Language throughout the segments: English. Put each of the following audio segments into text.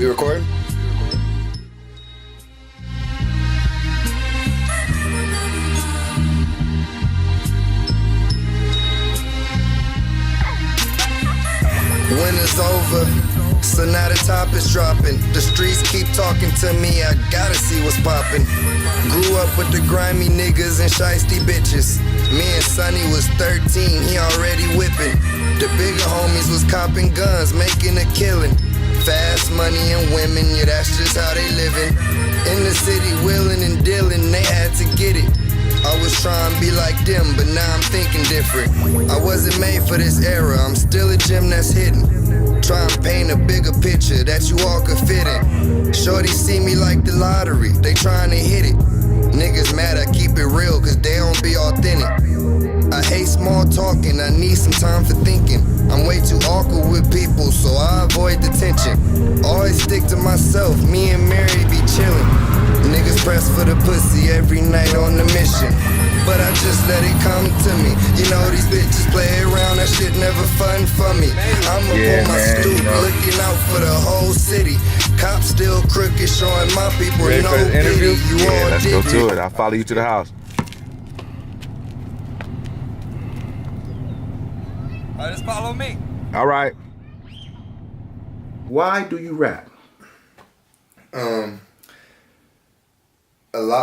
We recording? Winter's over, so now the top is dropping. The streets keep talking to me, I gotta see what's poppin'. Grew up with the grimy niggas and shiesty bitches. Me and Sonny was 13, he already whipping. The bigger homies was copping guns, making a killing. Fast money and women, yeah, that's just how they living. In the city, wheeling and dealing, they had to get it. I was trying to be like them, but now I'm thinking different. I wasn't made for this era, I'm still a gem that's hidden. Try and paint a bigger picture that you all could fit in. Shorty see me like the lottery, they trying to hit it. Niggas mad I keep it real, cause they don't be authentic. I hate small talking, I need some time for thinking. I'm way too awkward with people, so I avoid the tension. Always stick to myself, me and Mary be chillin'. Niggas press for the pussy every night on the mission. But I just let it come to me. You know these bitches play around, that shit never fun for me. I'ma pull my stoop, looking out for the whole city. Cops still crooked, showing my people ready no for the interview? pity. You Yeah, all let's did go it. to it. I'll follow you to the house. All right, just follow me. All right. Why do you rap?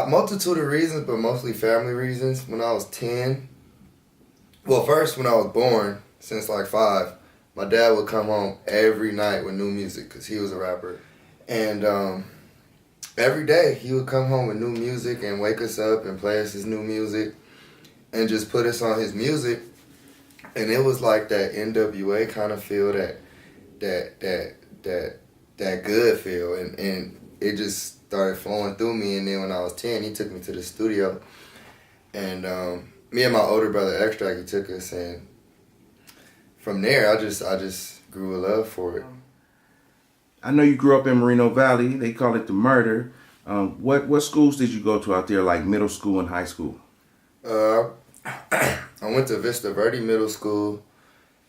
Multitude of reasons, but mostly family reasons. When I was 10, well, first when I was born, since like 5, my dad would come home every night with new music because he was a rapper. And every day he would come home with new music and wake us up and play us his new music and just put us on his music. And it was like that NWA kind of feel, that good feel, and it just started flowing through me. And then when I was 10, he took me to the studio, and me and my older brother Extract, he took us, and from there I just grew a love for it. I know you grew up in Moreno Valley. They call it the Murder. What schools did you go to out there, like middle school and high school? I went to Vista Verde Middle School,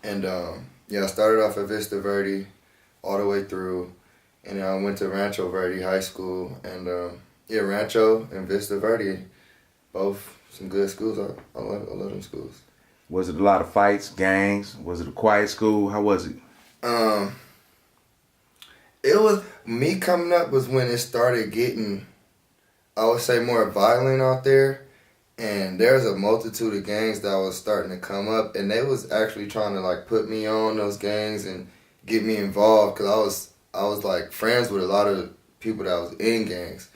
and I started off at Vista Verde all the way through, and then I went to Rancho Verde High School, and Rancho and Vista Verde, both some good schools. I love them schools. Was it a lot of fights, gangs? Was it a quiet school? How was it? It was, me coming up was when it started getting, I would say, more violent out there. And there's a multitude of gangs that was starting to come up, and they was actually trying to like put me on those gangs and get me involved, because I was like friends with a lot of people that was in gangs,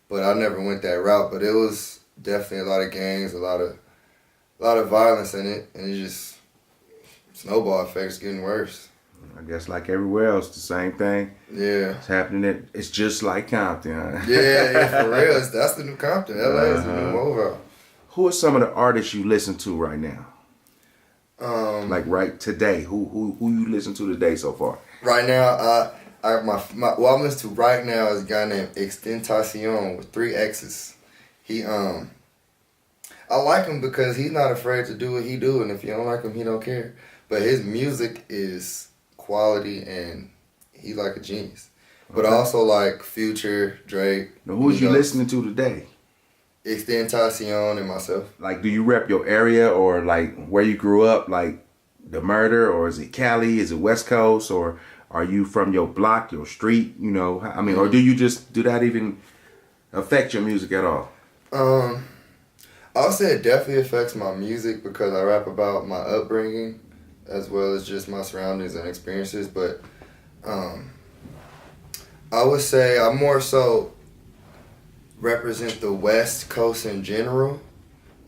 but I never went that route. But it was definitely a lot of gangs, a lot of violence in it, and it just snowball effects getting worse. I guess like everywhere else, the same thing. Yeah, it's happening. It's just like Compton. Huh? Yeah, for real. That's the new Compton. LA is the new Mobile. Who are some of the artists you listen to right now? Like right today, who you listen to today so far? Right now, what I'm listening to right now is a guy named Extentacion with 3 X's. He I like him because he's not afraid to do what he do, and if you don't like him, he don't care. But his music is quality, and he's like a genius. But I also like Future, Drake. Now, who's you listening to today? Extentacion and myself. Like, do you rep your area, or like where you grew up, like the Murder, or is it Cali, is it West Coast, or are you from your block, your street, you know? I mean, or do that even affect your music at all? I would say it definitely affects my music because I rap about my upbringing as well as just my surroundings and experiences. But I would say I more so represent the West Coast in general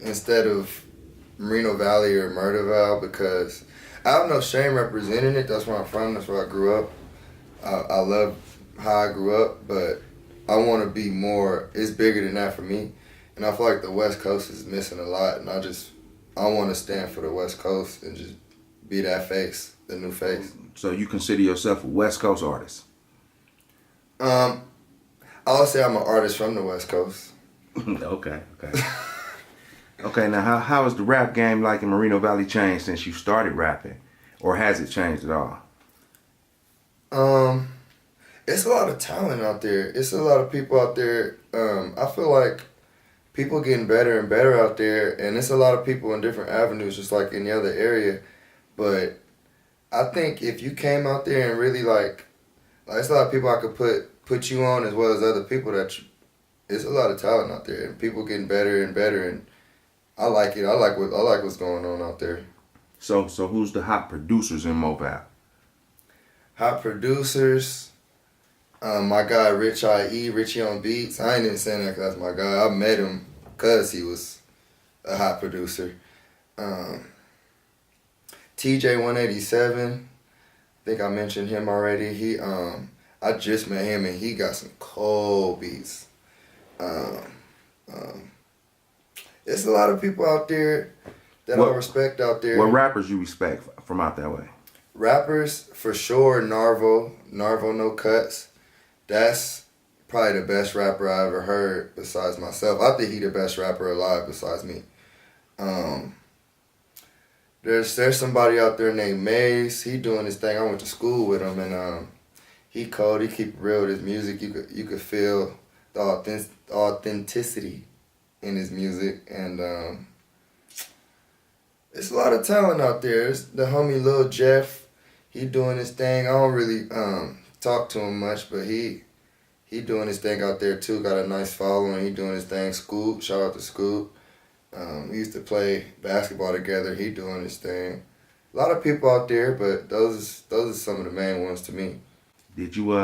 instead of Moreno Valley or Murda-Video, because I have no shame representing it. That's where I'm from. That's where I grew up. I love how I grew up, but I want to be more. It's bigger than that for me, and I feel like the West Coast is missing a lot. And I want to stand for the West Coast and just be that face, the new face. So you consider yourself a West Coast artist? I would say I'm an artist from the West Coast. Okay. Okay, now how has the rap game like in Moreno Valley changed since you started rapping? Or has it changed at all? It's a lot of talent out there. It's a lot of people out there. I feel like people getting better and better out there, and it's a lot of people in different avenues, just like any other area. But I think if you came out there and really like it's a lot of people I could put you on as well as other people it's a lot of talent out there, and people getting better and better, and I like it. I like what's going on out there. So who's the hot producers in Mobile? Hot producers. My guy Richie on Beats. I ain't even saying that because that's my guy. I met him because he was a hot producer. TJ187. I think I mentioned him already. I just met him and he got some cold beats. There's a lot of people out there that I respect out there. What rappers you respect from out that way? Rappers, for sure, Navelle, No Cuts. That's probably the best rapper I ever heard besides myself. I think he the best rapper alive besides me. There's somebody out there named Maze. He doing his thing. I went to school with him, and he cold. He keep it real with his music. You could feel the authenticity in his music, and it's a lot of talent out there. It's the homie Lil Jeff. He doing his thing. I don't really talk to him much, but he doing his thing out there too. Got a nice following. He doing his thing. Scoop, shout out to Scoop. We used to play basketball together. He doing his thing. A lot of people out there, but those are some of the main ones to me. Did you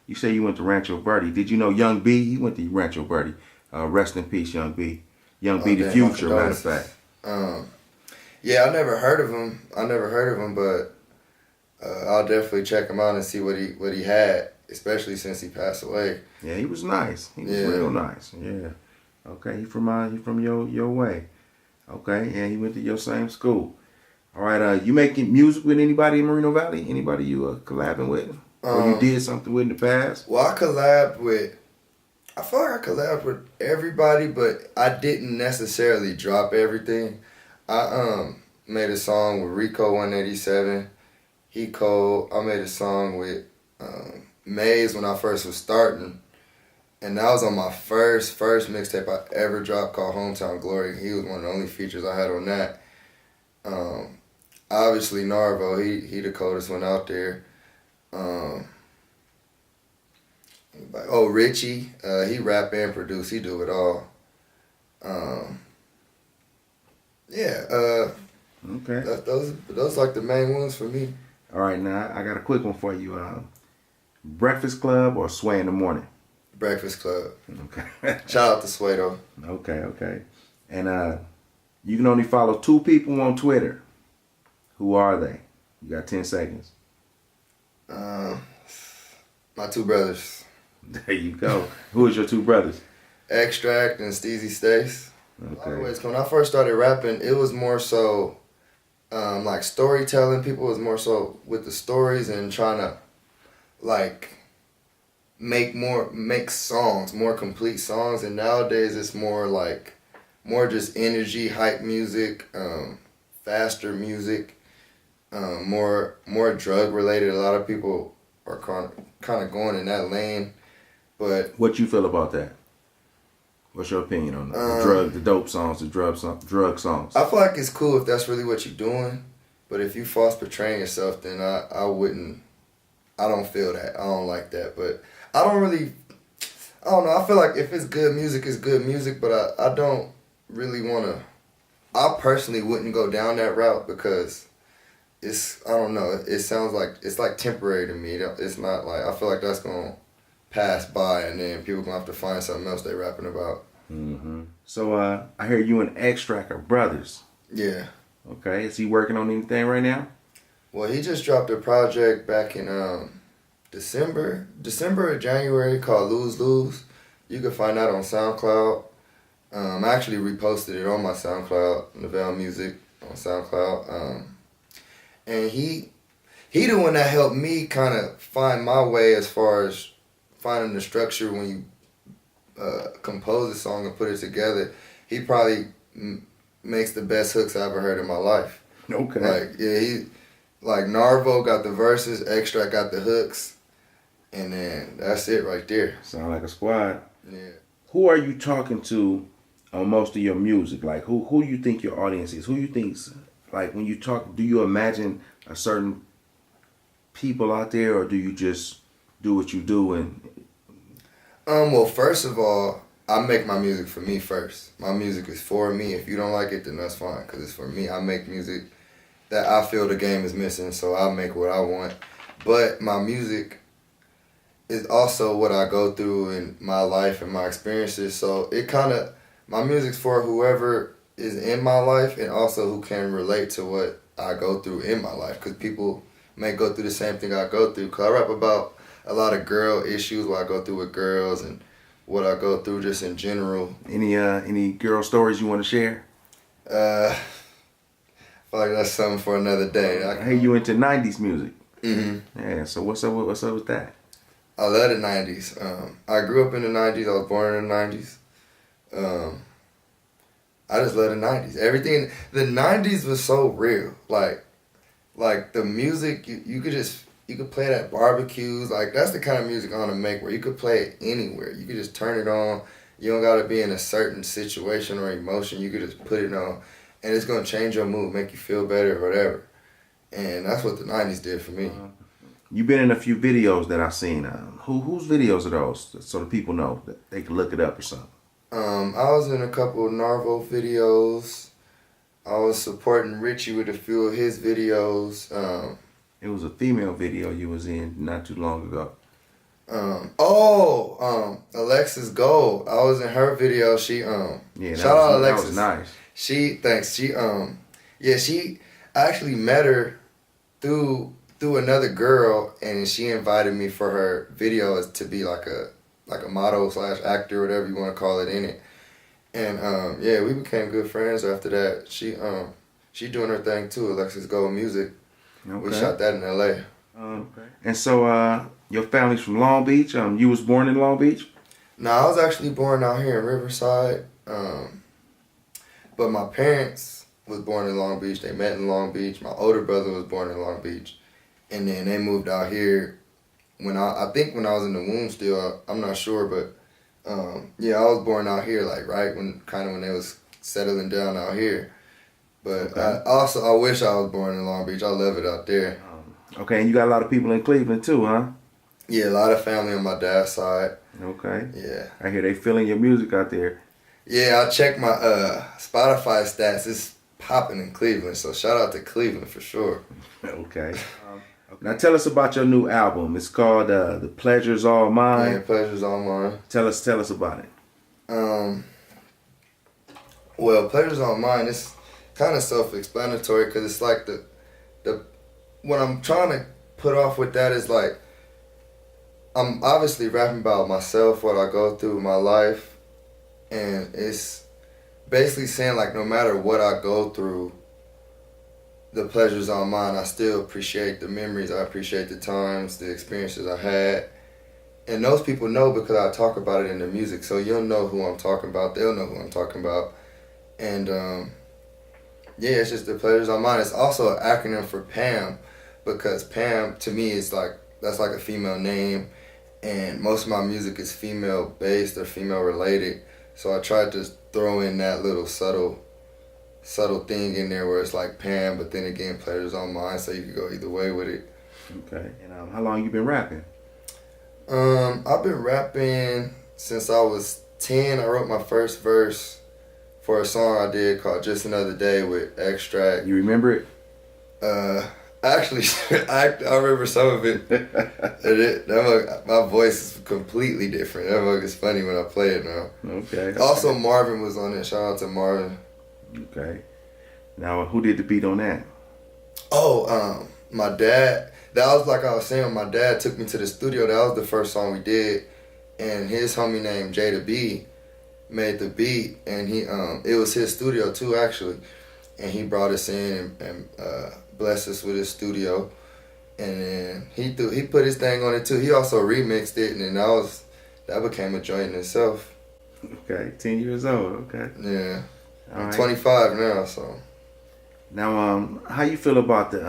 you say you went to Rancho Verde? Did you know Young B? He went to Rancho Verde. Rest in peace, Young B. Young B, the future, matter of fact. Yeah, I never heard of him, but I'll definitely check him out and see what he had, especially since he passed away. Yeah, he was nice. He was real nice. Yeah. Okay, he from your way. Okay, and he went to your same school. All right, you making music with anybody in Moreno Valley? Anybody you collabing with? Or you did something with in the past? Well, I feel like I collabed with everybody, but I didn't necessarily drop everything. I made a song with Rico 187. He cold. I made a song with Maze when I first was starting. And that was on my first mixtape I ever dropped called Hometown Glory. He was one of the only features I had on that. Obviously Navelle, he the coldest one out there. Richie, he rap and produce. He do it all. Okay. Those like the main ones for me. All right, now I got a quick one for you. Breakfast Club or Sway in the Morning? Breakfast Club. Okay. Shout out to Sway though. Okay. And you can only follow 2 people on Twitter. Who are they? You got 10 seconds. My 2 brothers. There you go. Who is your 2 brothers? Extract and Steezy Stace. Okay. Always, when I first started rapping, it was more so like storytelling. People was more so with the stories and trying to like make songs, more complete songs. And nowadays it's more just energy, hype music, faster music, more drug related. A lot of people are kind of going in that lane. But what you feel about that? What's your opinion on the dope songs, the drug songs? I feel like it's cool if that's really what you're doing, but if you false portraying yourself, then I wouldn't. I don't feel that. I don't like that. But I don't know. I feel like if it's good music, it's good music, but I don't really want to. I personally wouldn't go down that route because I don't know. It sounds like it's like temporary to me. It's not like I feel like that's gonna pass by and then people gonna have to find something else they rapping about. Mm-hmm. So I hear you and Extract are brothers. Yeah. Okay. Is he working on anything right now? Well, he just dropped a project back in December or January called Lose Lose. You can find that on SoundCloud. I actually reposted it on my SoundCloud, Navelle Music on SoundCloud. And he the one that helped me kind of find my way as far as finding the structure when you compose a song and put it together. He probably makes the best hooks I ever heard in my life. Okay. Like Navelle got the verses, Extract got the hooks, and then that's it right there. Sound like a squad. Yeah. Who are you talking to on most of your music? Like who you think your audience is? Who you think's like when you talk? Do you imagine a certain people out there, or do you just do what you do? And Well, first of all, I make my music for me first. My music is for me. If you don't like it, then that's fine, because it's for me. I make music that I feel the game is missing, so I make what I want. But my music is also what I go through in my life and my experiences. So it kind of, my music's for whoever is in my life and also who can relate to what I go through in my life. Because people may go through the same thing I go through. Because I rap about a lot of girl issues, what I go through with girls and what I go through just in general. any girl stories you want to share? I feel like that's something for another day. I hear you into 90s music. Mm-hmm. Yeah, so what's up with that? I love the 90s. I grew up in the 90s. I was born in the 90s. I just love the 90s. Everything, the 90s was so real. Like the music, you could play it at barbecues. Like, that's the kind of music I want to make, where you could play it anywhere. You could just turn it on. You don't got to be in a certain situation or emotion. You could just put it on, and it's going to change your mood, make you feel better or whatever. And that's what the 90s did for me. You've been in a few videos that I've seen. Whose videos are those? So the people know that they can look it up or something. I was in a couple of Navelle videos. I was supporting Richie with a few of his videos. It was a female video you was in not too long ago. Alexis Gold. I was in her video. She Yeah, shout out That was Alexis. nice. She I actually met her through another girl, and she invited me for her video to be like a model / actor, whatever you want to call it, in it. And we became good friends after that. She doing her thing too, Alexis Gold Music. Okay. We shot that in LA. And so your family's from Long Beach. You was born in Long Beach? No, I was actually born out here in Riverside. But my parents was born in Long Beach. They met in Long Beach. My older brother was born in Long Beach. And then they moved out here when I think when I was in the womb still. I'm not sure, but I was born out here, like right when they was settling down out here. But Okay. I wish I was born in Long Beach. I love it out there. Okay, and you got a lot of people in Cleveland too, huh? Yeah, a lot of family on my dad's side. Okay. Yeah. I hear they feeling your music out there. Yeah, I checked my Spotify stats. It's popping in Cleveland, so shout out to Cleveland for sure. Okay. Now tell us about your new album. It's called The Pleasure's All Mine. Yeah, pleasure's all mine. Tell us about it. Well, pleasure's all mine. It's kind of self-explanatory, because it's like the what I'm trying to put off with that is like, I'm obviously rapping about myself, what I go through in my life, and it's basically saying like, no matter what I go through, the pleasure's all mine. I still appreciate the memories. I appreciate the times, the experiences I had. And those people know because I talk about it in the music. So you'll know who I'm talking about. They'll know who I'm talking about. And it's just the pleasure's all mine. It's also an acronym for PAM, because Pam to me is like, that's like a female name. And most of my music is female based or female related. So I tried to throw in that little subtle thing in there where it's like Pam, but then again, pleasure's all mine, so you could go either way with it. Okay. And how long you been rapping? I've been rapping since I was 10. I wrote my first verse for a song I did called Just Another Day with Str8. You remember it? Actually, I remember some of it. My voice is completely different. That mug is funny when I play it now. Okay. Also, Marvin was on it. Shout out to Marvin. Okay. Now, who did the beat on that? My dad. That was like I was saying, my dad took me to the studio. That was the first song we did. And his homie named Jada B made the beat. And it was his studio too, actually. And he brought us in and blessed us with his studio. And then he put his thing on it too. He also remixed it, and then that became a joint in itself. Okay, 10 years old. Okay. Yeah. I'm right. 25 now, so. Now, how you feel about the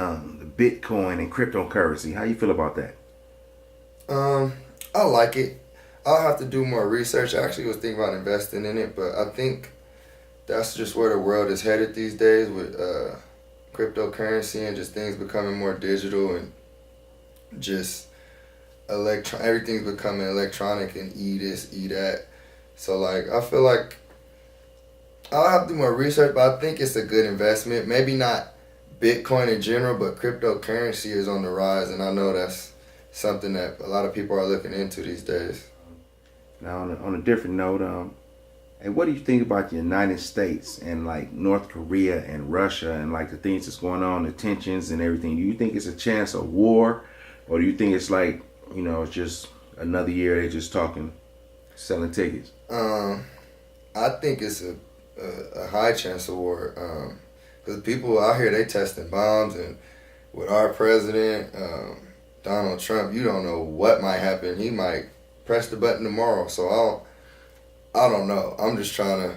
Bitcoin and cryptocurrency? How you feel about that? I like it. I'll have to do more research. I actually was thinking about investing in it, but I think that's just where the world is headed these days with cryptocurrency and just things becoming more digital and just everything's becoming electronic and this, that. So like I feel like I'll have to do more research, but I think it's a good investment. Maybe not Bitcoin in general, but cryptocurrency is on the rise, and I know that's something that a lot of people are looking into these days. Now, on a different note, and what do you think about the United States and like North Korea and Russia and like the things that's going on, the tensions and everything? Do you think it's a chance of war, or do you think it's like, you know, it's just another year they're just talking, selling tickets? I think it's a high chance of war. Because people out here, they testing bombs, and with our president, Donald Trump, you don't know what might happen. He might press the button tomorrow. So I don't know. I'm just trying to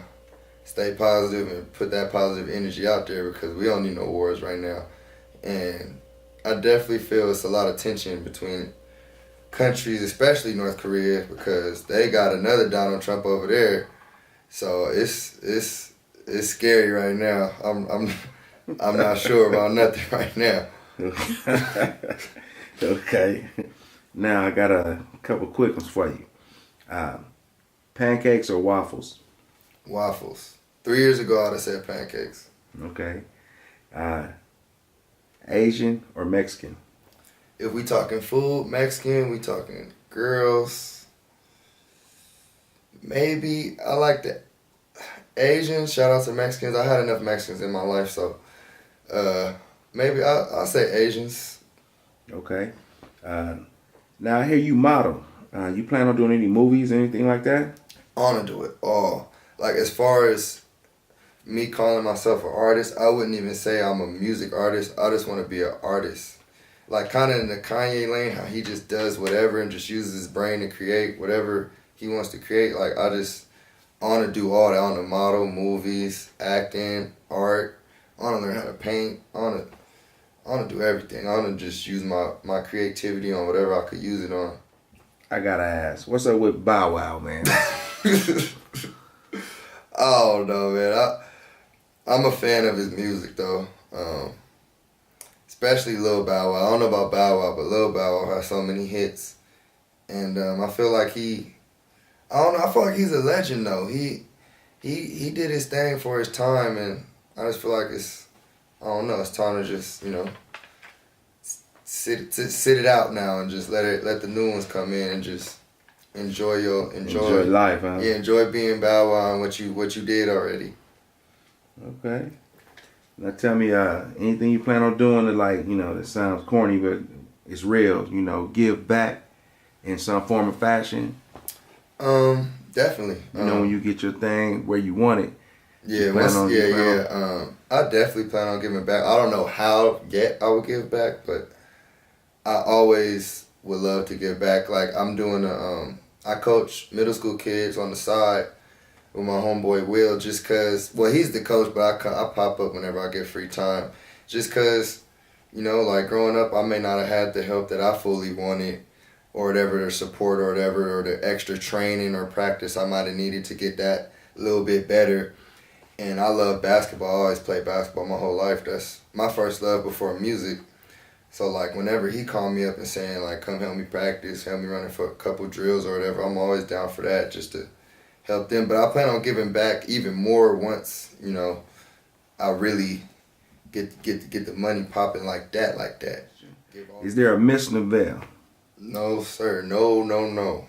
stay positive and put that positive energy out there because we don't need no wars right now. And I definitely feel it's a lot of tension between countries, especially North Korea, because they got another Donald Trump over there. So it's scary right now. I'm not sure about nothing right now. Okay. Now I got a couple quick ones for you. Pancakes or waffles? Waffles. 3 years ago, I'd have said pancakes. Okay. Asian or Mexican? If we talking food, Mexican. We talking girls. Maybe I like the Asian. Shout out to Mexicans. I had enough Mexicans in my life, so maybe I'll say Asians. Okay. Now I hear you model. You plan on doing any movies, anything like that? I want to do it all. Like as far as me calling myself an artist, I wouldn't even say I'm a music artist. I just want to be an artist. Like kind of in the Kanye lane, how he just does whatever and just uses his brain to create whatever he wants to create. Like I want to do all that. I want to model, movies, acting, art. I want to learn how to paint. I want to do everything. I want to just use my creativity on whatever I could use it on. I gotta ask, what's up with Bow Wow, man? I don't know, man. I'm a fan of his music, though. Especially Lil Bow Wow. I don't know about Bow Wow, but Lil Bow Wow has so many hits. And I feel like I feel like he's a legend, though. He did his thing for his time, and I just feel like it's time to just, you know, sit it out now and just let the new ones come in and just enjoy life, huh? Yeah, enjoy being Bow Wow and what you did already. Okay. Now tell me, anything you plan on doing that, like, you know, that sounds corny but it's real, you know, give back in some form or fashion? Definitely. You know, when you get your thing where you want it. Yeah, I definitely plan on giving back. I don't know how yet I would give back, but I always would love to give back. Like I'm doing I coach middle school kids on the side with my homeboy Will, just cause, well, he's the coach, but I pop up whenever I get free time, just cause, you know, like growing up, I may not have had the help that I fully wanted, or whatever, the support or whatever, or the extra training or practice I might have needed to get that a little bit better. And I love basketball. I always played basketball my whole life. That's my first love before music. So like whenever he called me up and saying like, come help me practice, help me running for a couple drills or whatever, I'm always down for that, just to help them. But I plan on giving back even more once, you know, I really get the money popping like that. Is there a Miss Navelle? No, sir. No.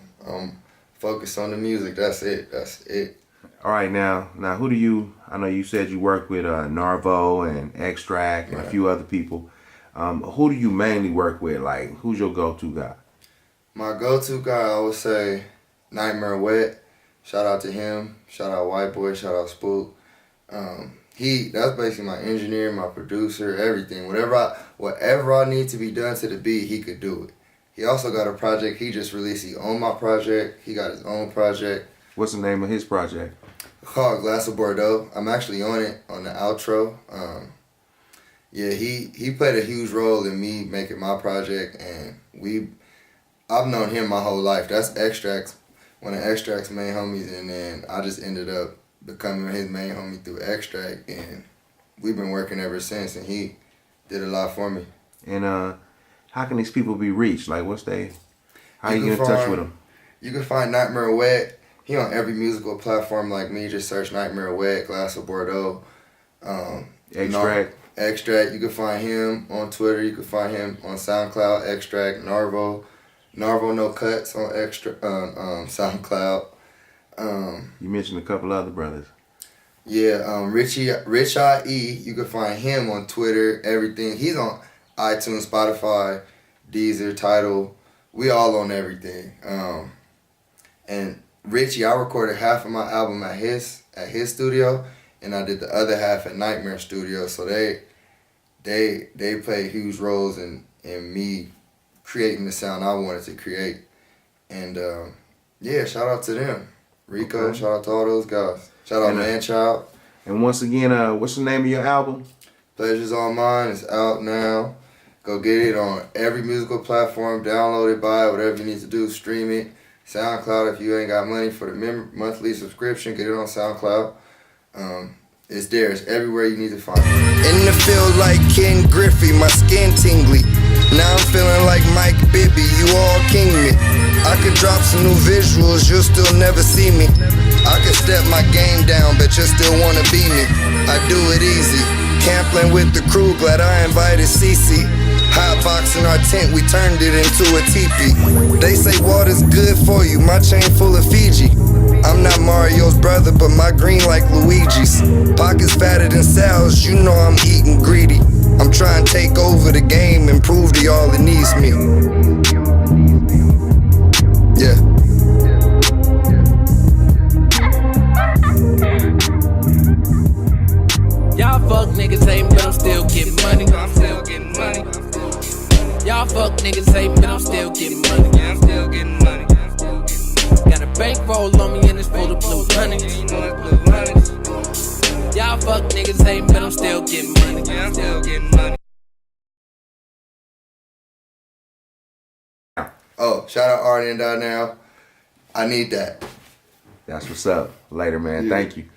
Focus on the music. That's it. All right, now who do you, I know you said you work with Narvo and Str8 and a few other people. Who do you mainly work with? Like, who's your go-to guy? My go-to guy, I would say Nightmare Wet. Shout out to him. Shout out White Boy. Shout out Spook. That's basically my engineer, my producer, everything. Whatever I need to be done to the beat, he could do it. He also got a project he just released. He owned my project. He got his own project. What's the name of his project? Called Glass of Bordeaux. I'm actually on it, on the outro. Yeah, he played a huge role in me making my project, and I've known him my whole life. That's Extract's, one of Extract's main homies, and then I just ended up becoming his main homie through Extract, and we've been working ever since, and he did a lot for me. And how can these people be reached? Like, how you get in touch with them? You can find Nightmare Wet. He on every musical platform like me. Just search Nightmare Wet, Glass of Bordeaux. Extract. Extract. You can find him on Twitter. You can find him on SoundCloud. Extract. Narvo No Cuts on SoundCloud. You mentioned a couple other brothers. Yeah, Rich IE. You can find him on Twitter. Everything. He's on iTunes, Spotify, Deezer, Tidal. We all on everything. And Richie, I recorded half of my album at his studio, and I did the other half at Nightmare Studio. So they play huge roles in me creating the sound I wanted to create. And yeah, shout out to them. Rico, okay. Shout out to all those guys. Shout out Manchild. And once again, what's the name of your album? Pleasure's All Mine. It's out now. Go get it on every musical platform. Download it, buy it, whatever you need to do. Stream it. SoundCloud, if you ain't got money for the monthly subscription, get it on SoundCloud. It's there. It's everywhere you need to find it. In the field like Ken Griffey, my skin tingly. Now I'm feeling like Mike Bibby, you all king me. I could drop some new visuals, you'll still never see me. I could step my game down, but you still wanna be me. I do it easy. Campling with the crew, glad I invited Cece. Hotboxing our tent, we turned it into a teepee. They say water's good for you, my chain full of Fiji. I'm not Mario's brother, but my green like Luigi's. Pockets fatter than Sal's, you know I'm eating greedy. I'm trying to take over the game and prove to y'all it needs me. Yeah. Y'all fuck niggas hate, but I'm still getting money. I'm still getting money. Y'all fuck niggas hate, but I'm still getting money. Yeah, I'm still getting money. Got a bankroll on me and it's full of blue honey. Y'all fuck niggas hate, but I'm still getting money. Yeah, I'm still getting money. Oh, shout out RNN.NOW. I need that. That's what's up. Later, man. Yeah. Thank you.